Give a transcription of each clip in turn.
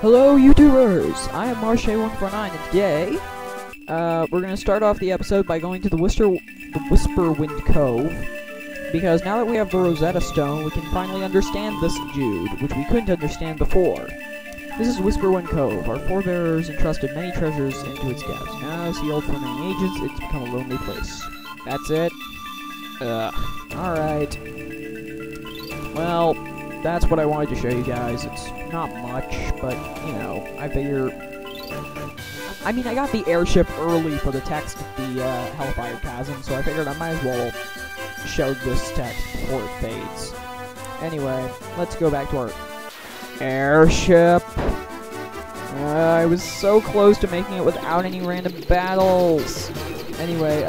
Hello YouTubers! I am Marshay149 and today, we're gonna start off the episode by going to the Whisperwind Cove, because now that we have the Rosetta Stone, we can finally understand this Jude, which we couldn't understand before. This is Whisperwind Cove. Our forebears entrusted many treasures into its depths. Now, sealed for many ages, it's become a lonely place. That's it? Alright. Well, that's what I wanted to show you guys. It's not much, but, you know, I figure... I mean, I got the airship early for the text of the, Hellfire Chasm, so I figured I might as well show this text before it fades. Anyway, let's go back to our airship. I was so close to making it without any random battles. Anyway,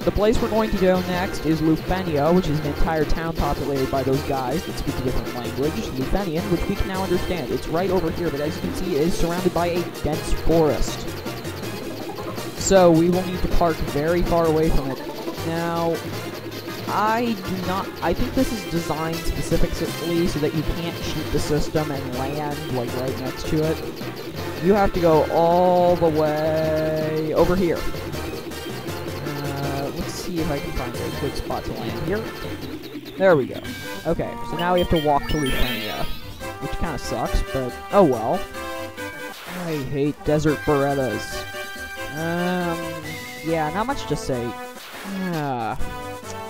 the place we're going to go next is Lufenia, which is an entire town populated by those guys that speak a different language, Lufenian, which we can now understand. It's right over here, but as you can see, it is surrounded by a dense forest. So, we will need to park very far away from it. Now, I think this is designed specifically so that you can't cheat the system and land, like, right next to it. You have to go all the way over here. Let's see if I can find a good spot to land here. There we go. Okay, so now we have to walk to Lufenia, which kind of sucks, but oh well. I hate desert Berettas. Yeah, not much to say.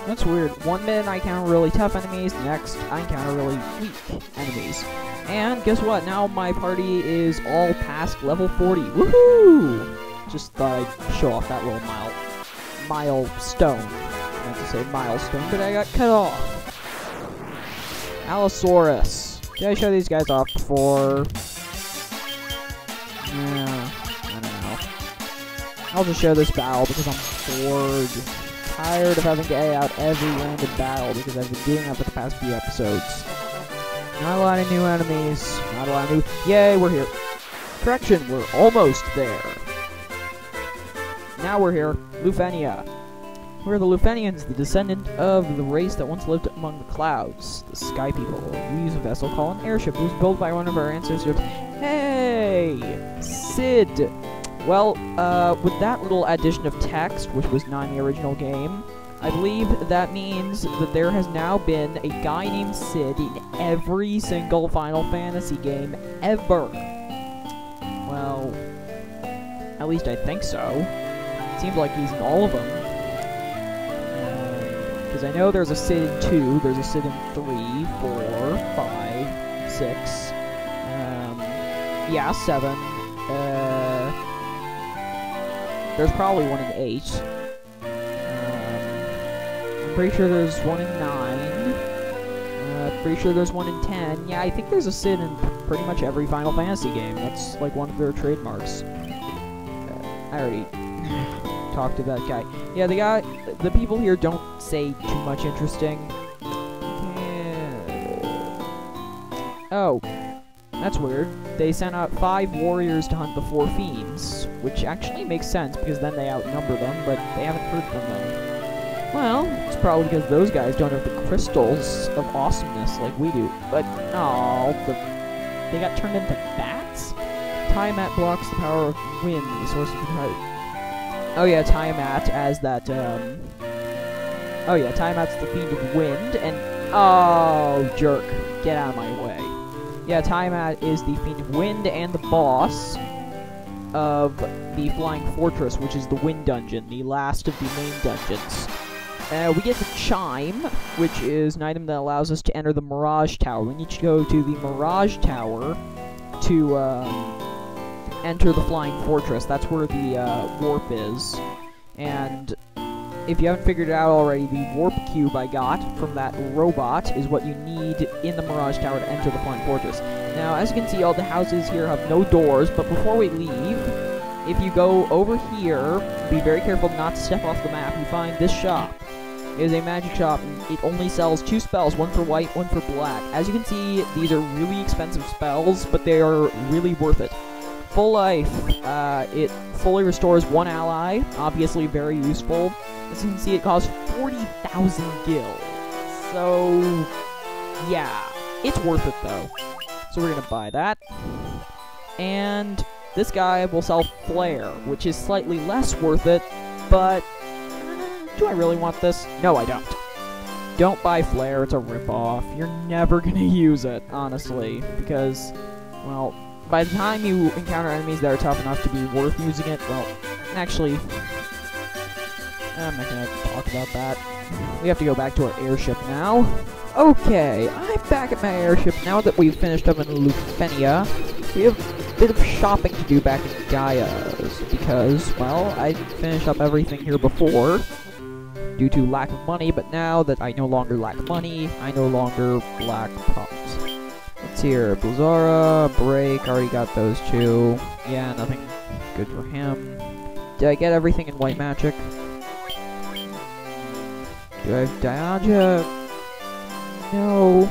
That's weird. One minute I encounter really tough enemies, next I encounter really weak enemies. And guess what? Now my party is all past level 40. Woohoo! Just thought I'd show off that little milestone. I meant to say milestone, but I got cut off. Allosaurus. Did I show these guys off before? Yeah, I don't know. I'll just show this battle because I'm bored. Tired of having to A out every random battle because I've been doing that for the past few episodes. Not a lot of new enemies. Not a lot of new... Yay, we're here. Correction, we're almost there. Now we're here. Lufenia. We're the Lufenians, the descendant of the race that once lived among the clouds. The Sky People. We use a vessel called an airship. It was built by one of our ancestors. Hey! Sid! Well, with that little addition of text, which was not in the original game, I believe that means that there has now been a guy named Sid in every single Final Fantasy game ever. Well, at least I think so. It seems like he's in all of them. Because I know there's a Sid in 2, there's a Sid in 3, 4, 5, 6, yeah, 7, there's probably one in 8. I'm pretty sure there's one in 9. Pretty sure there's one in 10. Yeah, I think there's a Sid in pretty much every Final Fantasy game. That's like one of their trademarks. I already talked to that guy. Yeah, the people here don't say too much interesting. Oh, that's weird. They sent out 5 warriors to hunt the 4 fiends, which actually makes sense because then they outnumber them, but they haven't heard from them. Well, it's probably because those guys don't have the crystals of awesomeness like we do. But, oh, they got turned into bats? Tiamat blocks the power of wind, the source of the tide. Oh yeah, Tiamat as that, oh yeah, Tiamat's the fiend of wind, and... Oh, jerk. Get out of my way. Yeah, Tiamat is the fiend of wind and the boss of the Flying Fortress, which is the Wind Dungeon, the last of the main dungeons. We get the Chime, which is an item that allows us to enter the Mirage Tower. We need to go to the Mirage Tower to enter the Flying Fortress. That's where the warp is. And if you haven't figured it out already, the warp cube I got from that robot is what you need in the Mirage Tower to enter the Flying Fortress. Now, as you can see, all the houses here have no doors, but before we leave, if you go over here, be very careful not to step off the map, you find this shop. It is a magic shop, and it only sells 2 spells, one for white, one for black. As you can see, these are really expensive spells, but they are really worth it. Full life, it fully restores 1 ally, obviously very useful. As you can see, it costs 40,000 gil. So, yeah, it's worth it though. So we're gonna buy that. And this guy will sell Flare, which is slightly less worth it, but do I really want this? No, I don't. Don't buy Flare, it's a ripoff. You're never gonna use it, honestly, because, well, by the time you encounter enemies that are tough enough to be worth using it, well, actually, I'm not gonna talk about that. We have to go back to our airship now. Okay, I'm back at my airship now that we've finished up in Lufenia. We have a bit of shopping to do back in Gaia's, because, well, I finished up everything here before, due to lack of money, but now that I no longer lack money, I no longer lack problems. Let's see here, Blizzara, Break, already got those two. Yeah, nothing good for him. Did I get everything in White Magic? Do I have Diaja? No.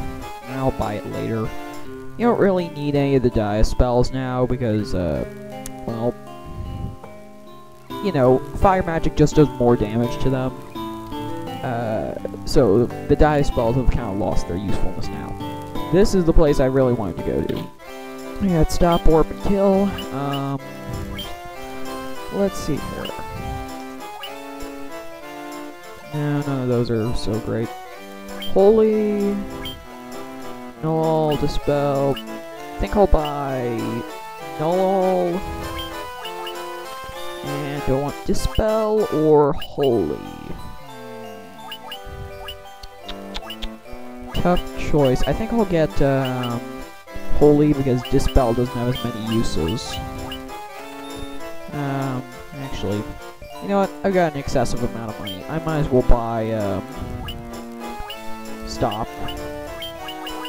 I'll buy it later. You don't really need any of the Dia spells now because, well, you know, Fire Magic just does more damage to them. So the Dia spells have kind of lost their usefulness now. This is the place I really wanted to go to. We got Stop, Warp, and Kill. Let's see here. No, none of those are so great. Holy, Null, Dispel. I think I'll buy Null. And do I want Dispel or Holy? Tough choice. I think I'll get Holy because Dispel doesn't have as many uses. Actually, you know what? I've got an excessive amount of money. I might as well buy Stop.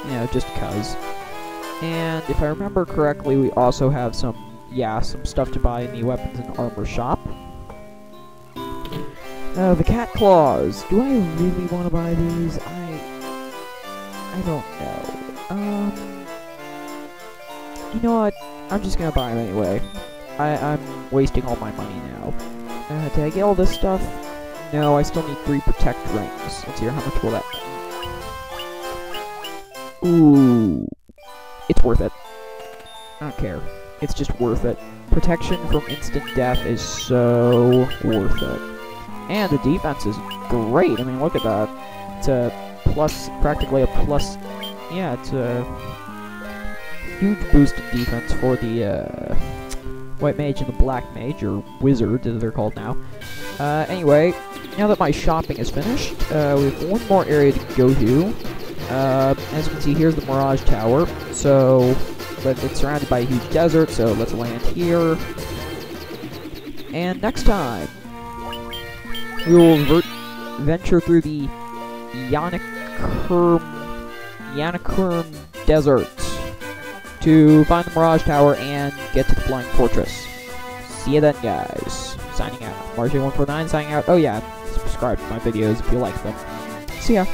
You know, just cuz. And if I remember correctly, we also have some stuff to buy in the weapons and armor shop. The cat claws. Do I really want to buy these? I don't know. You know what? I'm just gonna buy them anyway. I'm wasting all my money now. Did I get all this stuff? No, I still need 3 protect rings. Let's see here, how much will that be? Ooh. It's worth it. I don't care. It's just worth it. Protection from instant death is so worth it. And the defense is great. I mean, look at that. It's a plus, practically a plus. Yeah, it's a huge boost in defense for the White Mage and the Black Mage, or Wizard as they're called now. Anyway, now that my shopping is finished, we have one more area to go to. As you can see, here's the Mirage Tower. So, but it's surrounded by a huge desert, so let's land here. And next time, we will venture through the Yanakurm Desert to find the Mirage Tower and get to the Flying Fortress. See you then, guys. Signing out. Marty149 signing out. Oh yeah, subscribe to my videos if you like them. See ya.